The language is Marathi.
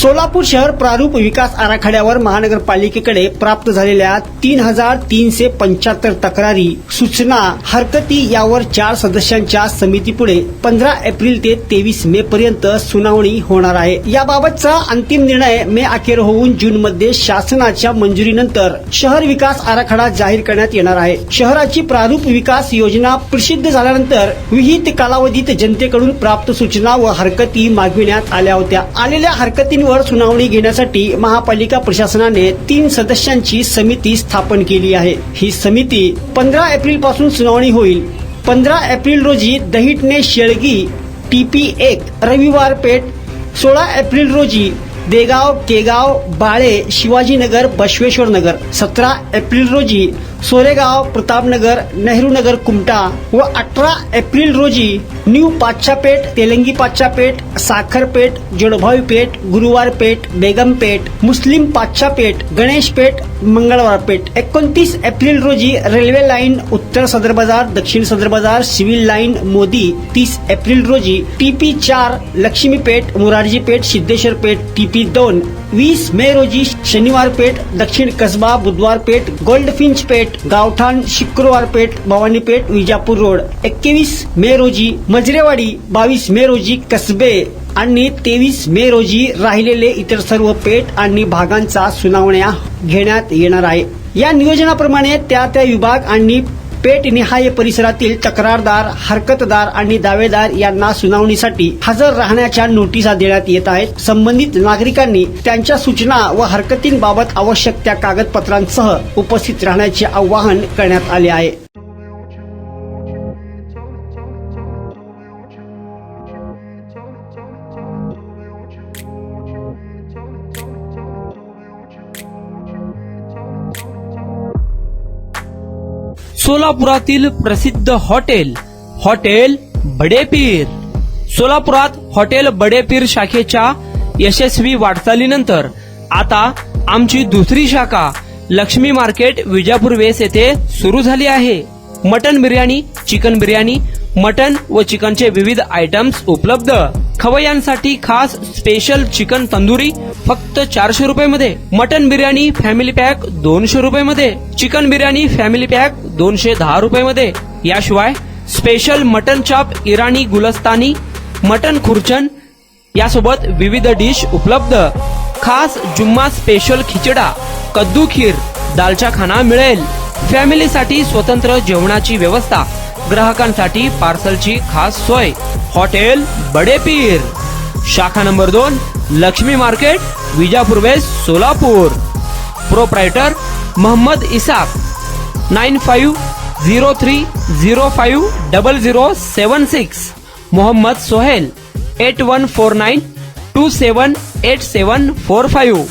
सोलापूर शहर प्रारूप विकास आराखड्यावर महानगरपालिकेकडे प्राप्त झालेल्या 3,375 तक्रारी, सूचना, हरकती यावर 4 सदस्यांच्या समितीपुढे 15 एप्रिल ते 23 मे पर्यंत सुनावणी होणार आहे। याबाबतचा अंतिम निर्णय मे अखेर होऊन जून मध्ये शासनाच्या मंजुरीनंतर शहर विकास आराखडा जाहीर करण्यात येणार आहे। शहराची प्रारूप विकास योजना प्रसिद्ध झाल्यानंतर विहित कालावधीत जनतेकडून प्राप्त सूचना व हरकती मागविण्यात आल्या होत्या। आलेल्या हरकतींवर सुनावणी घेण्यासाठी महापालिका प्रशासनाने 3 सदस्यांची समिती स्थापन केली आहे। ही समिती 15 एप्रिल पासून सुनावणी होईल। 15 एप्रिल रोजी दहिटणे शेळगी TP1 रविवार पेठ, 16 एप्रिल रोजी देगाव, केगाव, बाळे, शिवाजीनगर, बसवेश्वर नगर, 17 एप्रिल रोजी सोरेगाव, प्रतापनगर, नेहरू नगर, कुमटा व 18 एप्रिल रोजी न्यू पाच्छापेठ, तेलंगी पाच्छापेठ, साखरपेठ, जोडभावी पेठ, गुरुवार पेठ, बेगम पेठ, मुस्लिम पाच्छापेठ, गणेश पेठ, मंगळवार पेठ। 29 एप्रिल रोजी रेल्वे लाईन उत्तर सदर बाजार, दक्षिण सदर बाजार, सिव्हिल लाईन मोदी। 30 एप्रिल रोजी TP4 लक्ष्मी पेठ, मुरारजी पेठ, सिद्धेश्वर पेठ, TP2। 20 मे रोजी शनिवार पेठ, दक्षिण कसबा, बुधवार पेठ, गोल्डफिंच पेठ, गावठाण, शुक्रवार पेठ, भवानी पेठ, विजापूर रोड। 21 मे रोजी मजरेवाडी, 22 मे रोजी कसबे आणि 23 मे रोजी राहिलेले इतर सर्व पेठ आणि भागांचा सुनावण्या घेण्यात येणार आहे। या नियोजनाप्रमाणे त्या विभाग आणि पेठ निहाय परिसरातील तक्रारदार, हरकतदार आणि दावेदार यांना सुनावणीसाठी हजर राहण्याच्या नोटिसा देण्यात येत आहेत। संबंधित नागरिकांनी त्यांच्या सूचना व हरकतींबाबत आवश्यक त्या कागदपत्रांसह उपस्थित राहण्याचे आवाहन करण्यात आले आहे। सोलापुरातील प्रसिद्ध हॉटेल बडेपीर। सोलापुरात हॉटेल बडेपीर शाखेच्या यशस्वी वाटचालीनंतर आता आमची दुसरी शाखा लक्ष्मी मार्केट विजापूर वेस येथे सुरू झाली आहे। Mutton biryani, chicken biryani, mutton व चिकनचे विविध आयटम्स उपलब्ध। खवय्यांसाठी खास स्पेशल चिकन तंदुरी फक्त 400 रुपये मध्ये, मटन बिर्याणी फॅमिली पॅक 200 रुपये मध्ये, चिकन बिर्याणी फॅमिली पॅक 210 रुपये मध्ये। याशिवाय स्पेशल मटन चाप, इराणी गुलस्तानी, मटन खुर्चन यासोबत विविध डिश उपलब्ध। खास जुम्मा स्पेशल खिचडा, कद्दू खीर, दालचा खाना मिळेल। फॅमिलीसाठी स्वतंत्र जेवणाची व्यवस्था, ग्राहकांसाठी पार्सलची खास सोय। हॉटेल बडेपीर, शाखा number 2, Laxmi market, Vijapur west, Solapur. Proprietor Mohammad Isak, 9503050076। Mohammad Sohel, 8149278745।